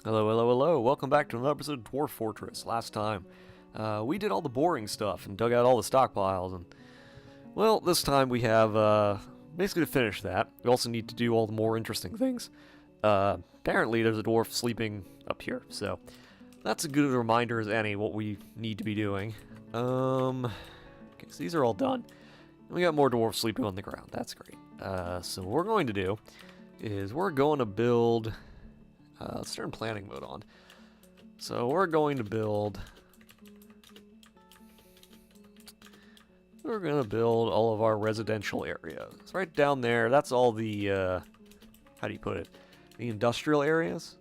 Hello, hello, hello. Welcome back to another episode of Dwarf Fortress. Last time, we did all the boring stuff and dug out all the stockpiles, and, well, this time we have, basically to finish that, we also need to do all the more interesting things. Apparently there's a dwarf sleeping up here, so that's as good a reminder as any what we need to be doing. Okay, so these are all done. We got more dwarves sleeping on the ground. That's great. So what we're going to do is we're going to build... let's turn planning mode on. So we're going to build... all of our residential areas. It's right down there. That's all the, how do you put it? The industrial areas.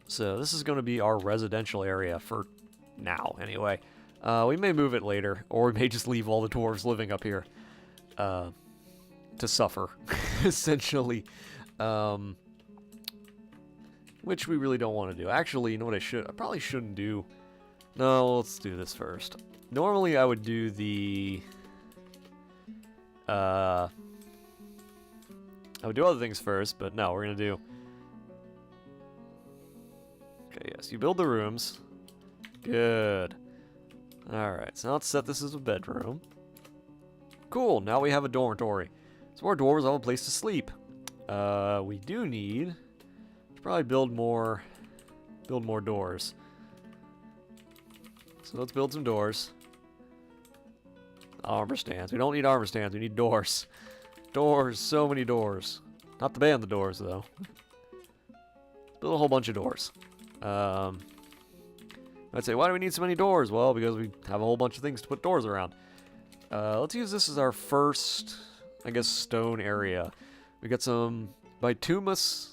So this is going to be our residential area for now, anyway. We may move it later, or we may just leave all the dwarves living up here to suffer, essentially. Which we really don't want to do. Actually, you know what I probably shouldn't do. No, let's do this first. Normally I would do the... I would do other things first, but no, we're going to do... Okay, yes, you build the rooms. Good. Alright, so now let's set this as a bedroom. Cool, now we have a dormitory. So more dwarves have a place to sleep. We do need... probably build more doors. So let's build some doors. Armor stands. We don't need armor stands. We need doors. Doors. So many doors. Not to ban the doors though. Let's build a whole bunch of doors. I'd say, why do we need so many doors? Well, because we have a whole bunch of things to put doors around. Let's use this as our first, I guess, stone area. We got some bituminous,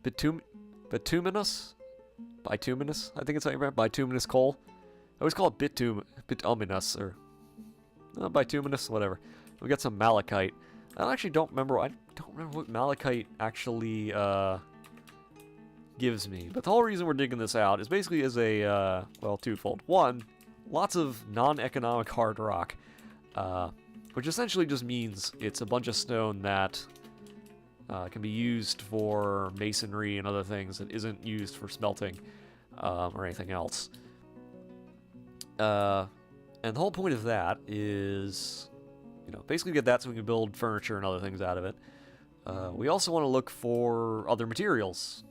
I think it's how you pronounce bituminous coal. I always call it bituminous, or bituminous, whatever. We got some malachite. I actually don't remember. I don't remember what malachite actually gives me. But the whole reason we're digging this out is basically as a well, twofold. One, lots of non-economic hard rock, which essentially just means it's a bunch of stone that can be used for masonry and other things that isn't used for smelting or anything else. And the whole point of that is, you know, basically get that so we can build furniture and other things out of it. We also want to look for other materials.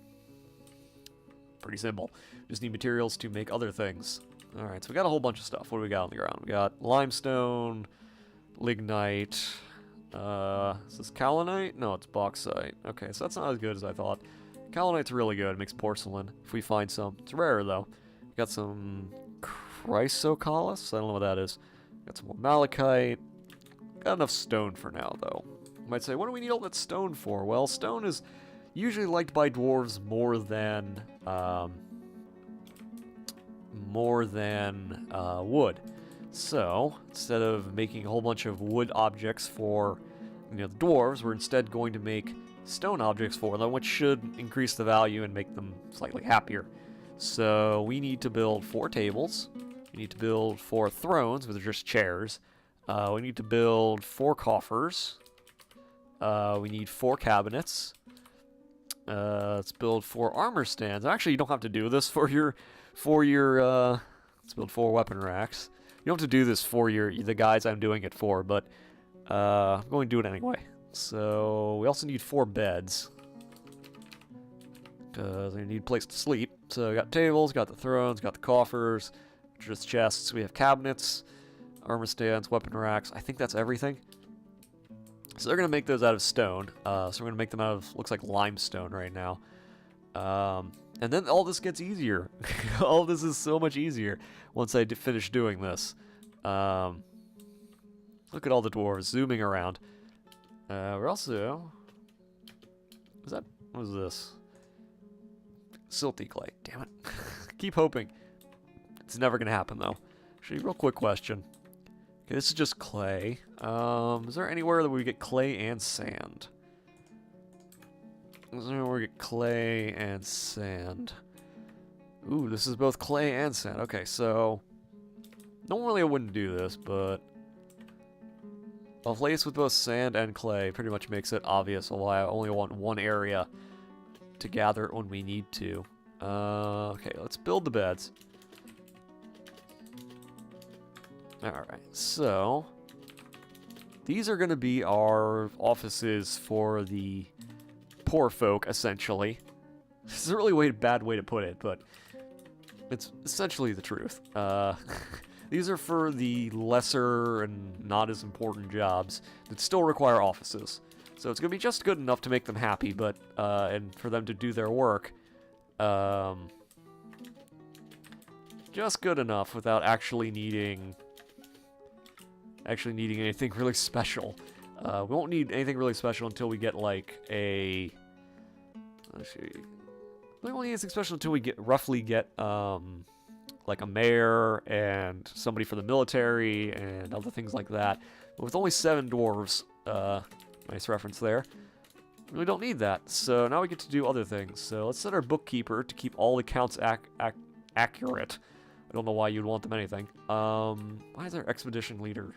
Pretty simple. Just need materials to make other things. Alright, so we got a whole bunch of stuff. What do we got on the ground? We got limestone, lignite... is this kaolinite? No, it's bauxite. Okay, so that's not as good as I thought. Kaolinite's really good. It makes porcelain, if we find some. It's rare, though. We got some chrysocollus? I don't know what that is. Got some more malachite. Got enough stone for now, though. You might say, what do we need all that stone for? Well, stone is usually liked by dwarves more than wood. So, instead of making a whole bunch of wood objects for, you know, the dwarves, we're instead going to make stone objects for them, which should increase the value and make them slightly happier. So, we need to build 4 tables. We need to build 4 thrones, which are just chairs. We need to build 4 coffers. We need 4 cabinets. Let's build 4 armor stands. Actually, you don't have to do this for your, let's build 4 weapon racks. You don't have to do this for the guys I'm doing it for, but I'm going to do it anyway. So we also need 4 beds, because we need a place to sleep. So we got tables, got the thrones, got the coffers, just chests. We have cabinets, armor stands, weapon racks. I think that's everything. So they're going to make those out of stone. So we're going to make them out of, looks like limestone right now. And then all this gets easier. All this is so much easier once I finish doing this. Look at all the dwarves zooming around. We're also... What is this? Silty clay. Damn it. Keep hoping. It's never going to happen, though. Actually, real quick question. Okay, this is just clay. Is there anywhere that we get clay and sand? Is there anywhere we get clay and sand? Ooh, this is both clay and sand. Okay, so... Normally I wouldn't do this, but... A place with both sand and clay pretty much makes it obvious why I only want one area to gather it when we need to. Okay, let's build the beds. Alright, so these are going to be our offices for the poor folk, essentially. This is a really bad way to put it, but it's essentially the truth. These are for the lesser and not as important jobs that still require offices. So it's going to be just good enough to make them happy, but and for them to do their work. Just good enough without actually needing anything really special. We won't need anything really special until we get like a... Let's see. We won't need anything special until we roughly get like a mayor and somebody for the military and other things like that. But with only 7 dwarves, nice reference there, we really don't need that. So now we get to do other things. So let's set our bookkeeper to keep all accounts accurate. I don't know why you'd want them anything. Why is our expedition leader?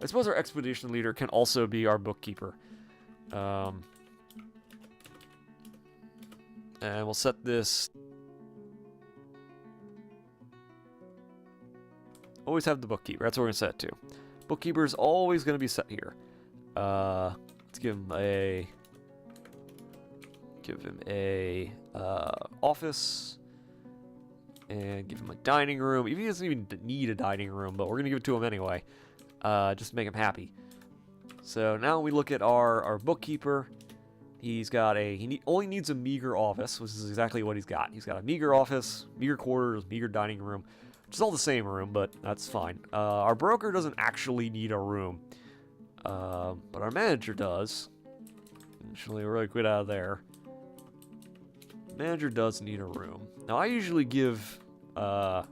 I suppose our expedition leader can also be our bookkeeper. And we'll set this... Always have the bookkeeper. That's what we're going to set it to. Bookkeeper is always going to be set here. Let's give him a... office. And give him a dining room. Even he doesn't even need a dining room, but we're going to give it to him anyway. Just to make him happy. So now we look at our bookkeeper. He's got only needs a meager office, which is exactly what he's got. He's got a meager office, meager quarters, meager dining room, which is all the same room, but that's fine. Our broker doesn't actually need a room, but our manager does. Actually, we're really good out of there. Manager does need a room. Now, I usually give him a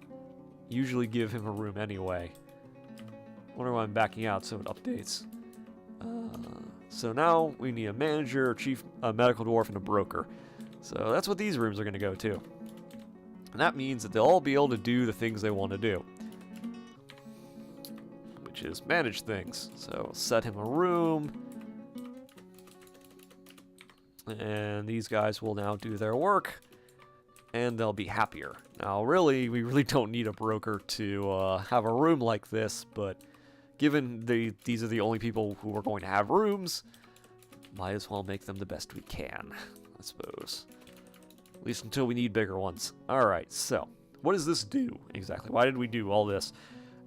room anyway. Wonder why I'm backing out so it updates. So now we need a manager, chief medical dwarf, and a broker. So that's what these rooms are going to go to. And that means that they'll all be able to do the things they want to do, which is manage things. So set him a room. And these guys will now do their work, and they'll be happier. Now, we really don't need a broker to have a room like this, but given these are the only people who are going to have rooms, might as well make them the best we can, I suppose. At least until we need bigger ones. Alright, so, what does this do exactly? Why did we do all this?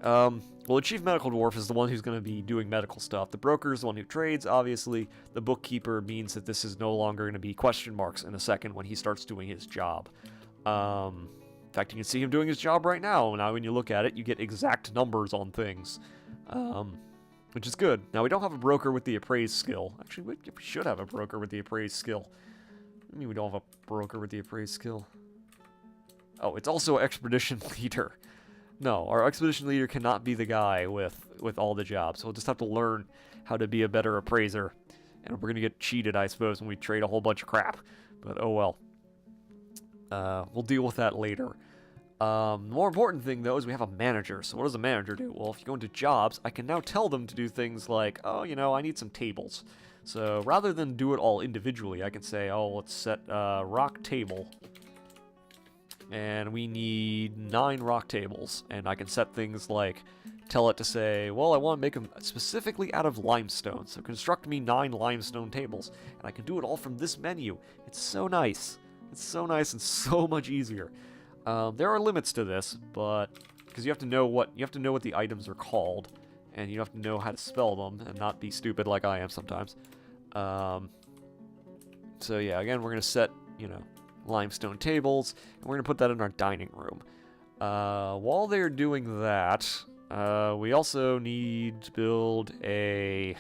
Well, the chief medical dwarf is the one who's going to be doing medical stuff. The broker is the one who trades, obviously. The bookkeeper means that this is no longer going to be question marks in a second when he starts doing his job. In fact, you can see him doing his job right now. Now, when you look at it, you get exact numbers on things, which is good. Now, we don't have a broker with the appraise skill. Actually, we should have a broker with the appraise skill. I mean, we don't have a broker with the appraise skill. Oh, it's also expedition leader. No, our expedition leader cannot be the guy with all the jobs. We'll just have to learn how to be a better appraiser. And we're going to get cheated, I suppose, when we trade a whole bunch of crap. But oh well. We'll deal with that later. The more important thing, though, is we have a manager. So what does a manager do? Well, if you go into jobs, I can now tell them to do things like, oh, I need some tables. So rather than do it all individually, I can say, oh, let's set a rock table. And we need 9 rock tables. And I can set things like, tell it to say, well, I want to make them specifically out of limestone. So construct me 9 limestone tables. And I can do it all from this menu. It's so nice. It's so nice and so much easier. There are limits to this, but because you have to know what the items are called, and you have to know how to spell them and not be stupid like I am sometimes. So yeah, again, we're gonna set limestone tables, and we're gonna put that in our dining room. While they're doing that, we also need to build a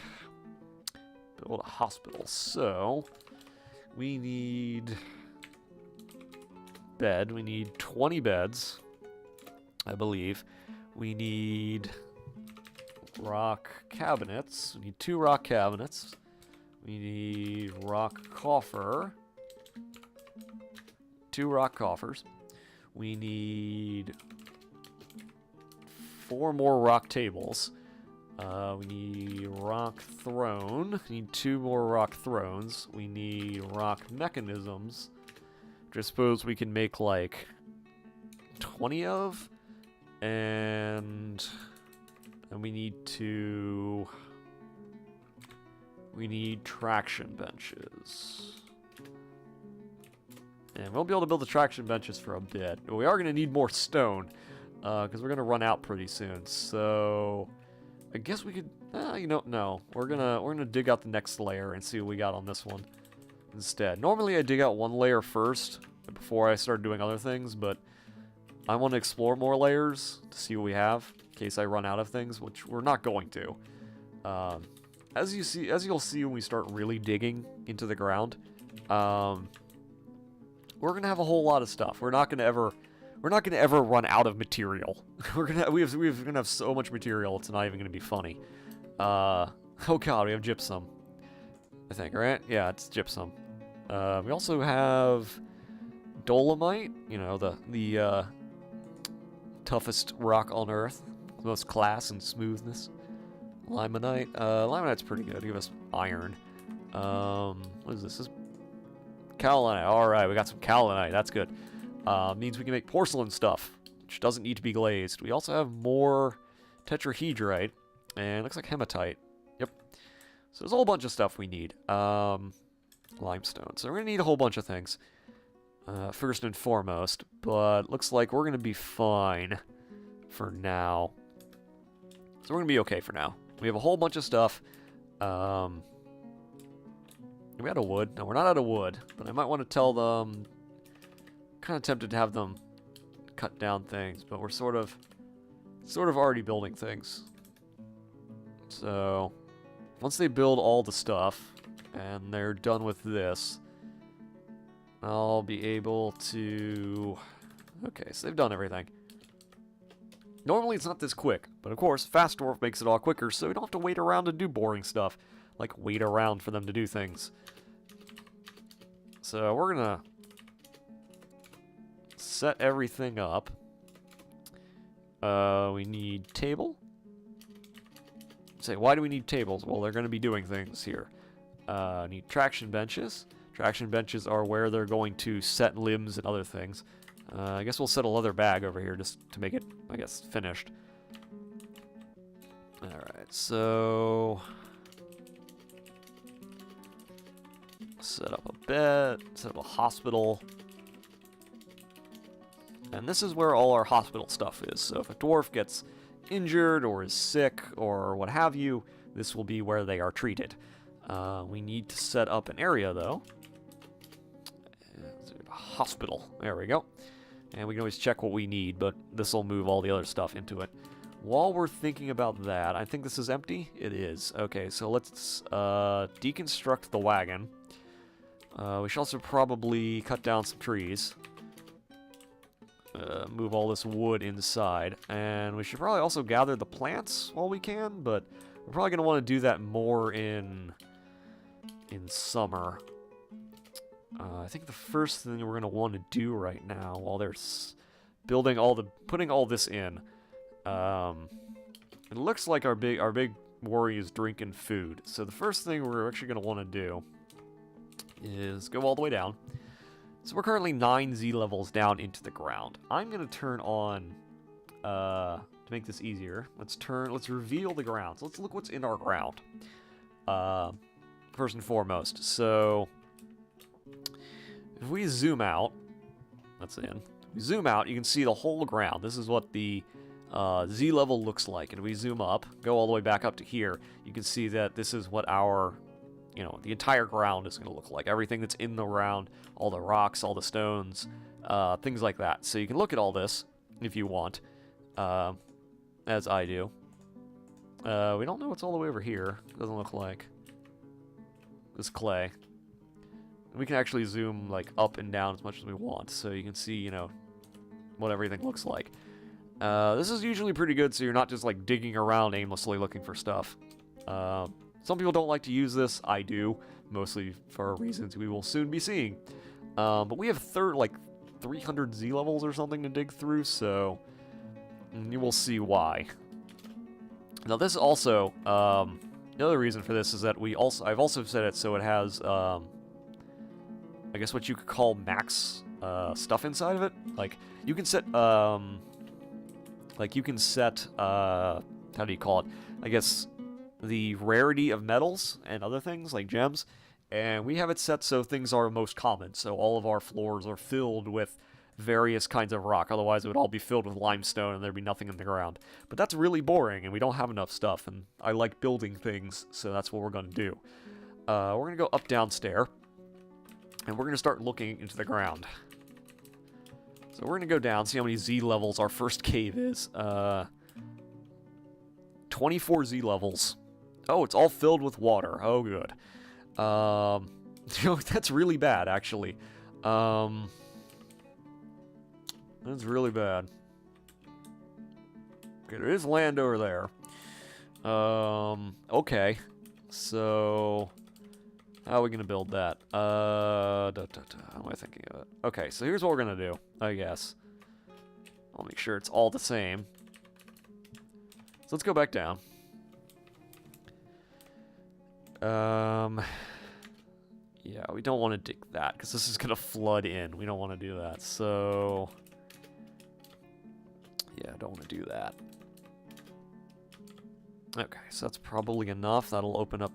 hospital. So we need bed. We need 20 beds, I believe. We need rock cabinets. We need 2 rock cabinets. We need rock coffer. 2 rock coffers. We need 4 more rock tables. We need rock throne. We need 2 more rock thrones. We need rock mechanisms. which I suppose we can make like 20 of, and we need traction benches. And we won't be able to build the traction benches for a bit. But we are going to need more stone, because we're going to run out pretty soon. So I guess we could, no. We're gonna dig out the next layer and see what we got on this one instead. Normally I dig out one layer first before I start doing other things, but I want to explore more layers to see what we have in case I run out of things, which we're not going to. As you'll see when we start really digging into the ground, we're gonna have a whole lot of stuff. We're not gonna ever run out of material. we're gonna have so much material it's not even gonna be funny. Oh god, we have gypsum, I think, right? Yeah, it's gypsum. We also have dolomite, you know, the toughest rock on Earth, the most class and smoothness. Limonite. Limonite's pretty good. Give us iron. What is this? This is kaolinite. Alright, we got some kaolinite. That's good. Means we can make porcelain stuff, which doesn't need to be glazed. We also have more tetrahedrite, and looks like hematite. Yep. So there's a whole bunch of stuff we need. Limestone. So we're going to need a whole bunch of things. First and foremost, but looks like we're going to be fine for now. So we're going to be okay for now. We have a whole bunch of stuff. Are we out of wood? No, we're not out of wood, but I might want to tell them... Kind of tempted to have them cut down things, but we're sort of already building things. So once they build all the stuff and they're done with this, I'll be able to... Okay, so they've done everything. Normally it's not this quick, but of course Fast Dwarf makes it all quicker, so we don't have to wait around to do boring stuff, like wait around for them to do things. So we're gonna set everything up. We need table. Say, why do we need tables? Well, they're going to be doing things here. Need traction benches. Traction benches are where they're going to set limbs and other things. I guess we'll set a leather bag over here just to make it, I guess, finished. Alright, so... set up a bed, set up a hospital. And this is where all our hospital stuff is. So if a dwarf gets injured or is sick or what have you, this will be where they are treated. We need to set up an area, though. Hospital. There we go. And we can always check what we need, but this will move all the other stuff into it. While we're thinking about that, I think this is empty. It is. Okay, so let's deconstruct the wagon. We should also probably cut down some trees. Move all this wood inside. And we should probably also gather the plants while we can, but we're probably going to want to do that more in summer. I think the first thing we're going to want to do right now, while they're putting all this in, it looks like our big worry is drink and food. So the first thing we're actually going to want to do is go all the way down. So we're currently 9 Z levels down into the ground. I'm going to turn on, to make this easier, let's reveal the ground. So let's look what's in our ground, first and foremost. So if we zoom out, that's in. If we zoom out, you can see the whole ground. This is what the Z level looks like. And if we zoom up, go all the way back up to here, you can see that this is what our, the entire ground is going to look like. Everything that's in the ground, all the rocks, all the stones, things like that. So you can look at all this if you want, as I do. We don't know what's all the way over here. Doesn't look like. This clay. We can actually zoom like up and down as much as we want, so you can see, what everything looks like. This is usually pretty good, so you're not just like digging around aimlessly looking for stuff. Some people don't like to use this. I do, mostly for reasons we will soon be seeing. But we have 300 Z levels or something to dig through, so you will see why. Now this also, the other reason for this is that I've also set it so it has, I guess what you could call max stuff inside of it. Like, you can set, how do you call it? I guess the rarity of metals and other things, like gems. And we have it set so things are most common. So all of our floors are filled with various kinds of rock. Otherwise, it would all be filled with limestone and there'd be nothing in the ground. But that's really boring, and we don't have enough stuff. And I like building things, so that's what we're going to do. We're going to go up, down stair. And we're going to start looking into the ground. So we're going to go down, see how many Z levels our first cave is. 24 Z levels. Oh, it's all filled with water. Oh, good. That's really bad, actually. That's really bad. Okay, there is land over there. Okay. So, how are we going to build that? How am I thinking of it? Okay, so here's what we're going to do, I guess. I'll make sure it's all the same. So let's go back down. Yeah, we don't want to dig that, because this is going to flood in. We don't want to do that, so... yeah, I don't want to do that. Okay, so that's probably enough. That'll open up...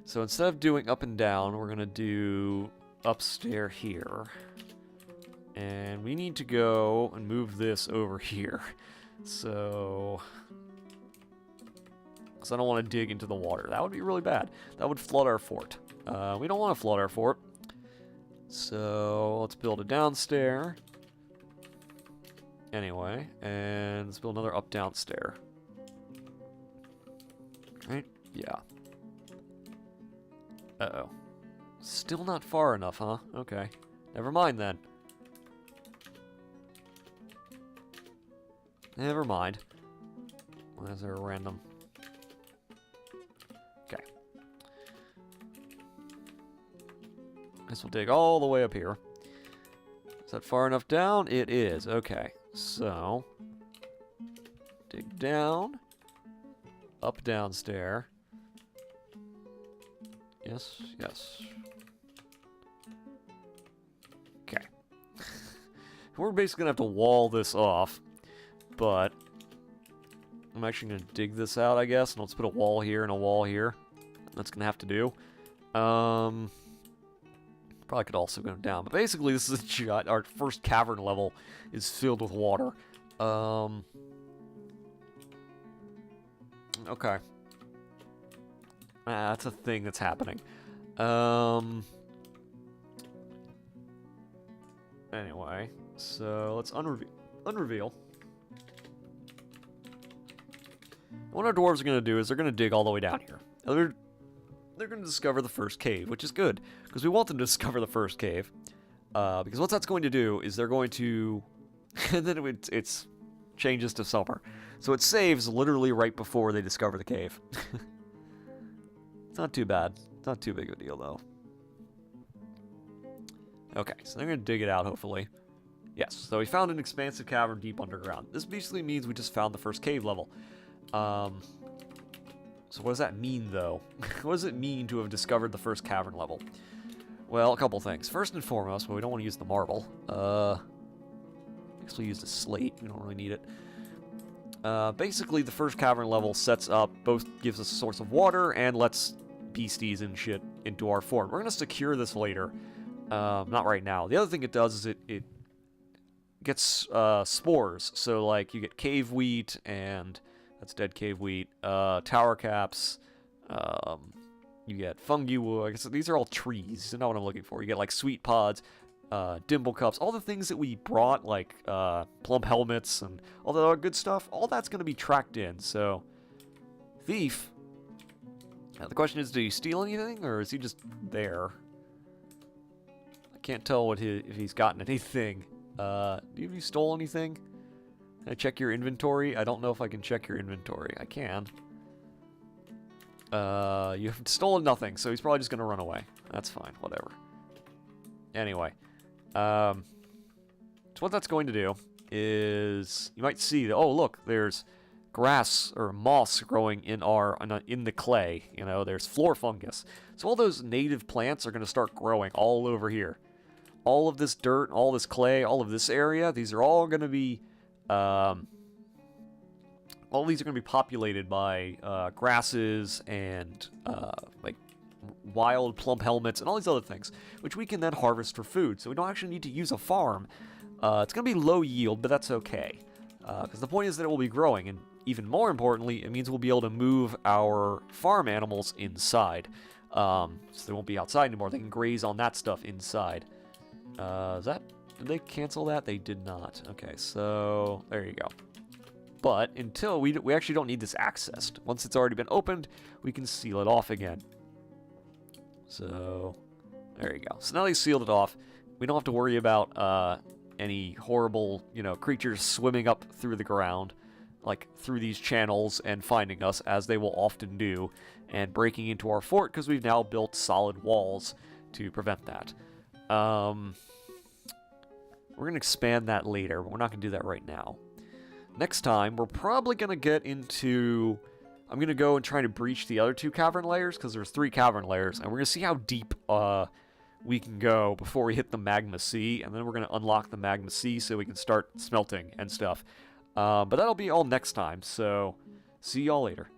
so instead of doing up and down, we're going to do upstairs here. And we need to go and move this over here. So... because I don't want to dig into the water. That would be really bad. That would flood our fort. We don't want to flood our fort. So let's build a downstairs. Anyway, and let's build another up-down stair. Right? Yeah. Uh-oh. Still not far enough, huh? Okay. Never mind, then. Never mind. Why is there a random... okay. Guess we'll dig all the way up here. Is that far enough down? It is. Okay. So, dig down, up, down stair. Yes, yes. Okay. We're basically going to have to wall this off, but I'm actually going to dig this out, I guess, and let's put a wall here and a wall here. That's going to have to do. Probably could also go down, but basically this is a shot. Our first cavern level is filled with water. Okay. That's a thing that's happening. Anyway, so let's unreveal. What our dwarves are going to do is they're going to dig all the way down here. They're going to discover the first cave, which is good, because we want them to discover the first cave. Because what that's going to do is they're going to... and then it's changes to summer. So it saves literally right before they discover the cave. It's not too bad. It's not too big of a deal, though. Okay, so they're going to dig it out, hopefully. Yes, so we found an expansive cavern deep underground. This basically means we just found the first cave level. So what does that mean, though? What does it mean to have discovered the first cavern level? Well, a couple things. First and foremost, well, we don't want to use the marble. I guess we'll use the slate. We don't really need it. Basically, the first cavern level sets up, both gives us a source of water and lets beasties and shit into our fort. We're going to secure this later. Not right now. The other thing it does is it gets spores. So, like, you get cave wheat and... that's dead cave wheat. Tower caps. You get fungi wood. I guess these are all trees. You know what I'm looking for. You get, like, sweet pods, dimble cups, all the things that we brought, like plum helmets and all that other good stuff. All that's going to be tracked in. So, thief. Now, the question is, do you steal anything, or is he just there? I can't tell what if he's gotten anything. Have you stole anything? Can I check your inventory? I don't know if I can check your inventory. I can. You have stolen nothing, so he's probably just going to run away. That's fine, whatever. Anyway. So what that's going to do is... you might see that, oh, look, there's grass or moss growing in the clay. You know, there's floor fungus. So all those native plants are going to start growing all over here. all of this dirt, all this clay, all of this area, these are all going to be, all these are going to be populated by grasses and like wild plump helmets and all these other things, which we can then harvest for food. So we don't actually need to use a farm. It's going to be low yield, but that's okay. Because the point is that it will be growing, and even more importantly, it means we'll be able to move our farm animals inside. So they won't be outside anymore. They can graze on that stuff inside. Did they cancel that? They did not. Okay, so there you go. But until we actually don't need this accessed. Once it's already been opened, we can seal it off again. So there you go. So now they sealed it off. We don't have to worry about any horrible, creatures swimming up through the ground, like through these channels and finding us, as they will often do, and breaking into our fort because we've now built solid walls to prevent that. We're going to expand that later, but we're not going to do that right now. Next time, we're probably going to get into... I'm going to go and try to breach the other 2 cavern layers, because there's 3 cavern layers, and we're going to see how deep we can go before we hit the magma sea, and then we're going to unlock the magma sea so we can start smelting and stuff. But that'll be all next time, so see y'all later.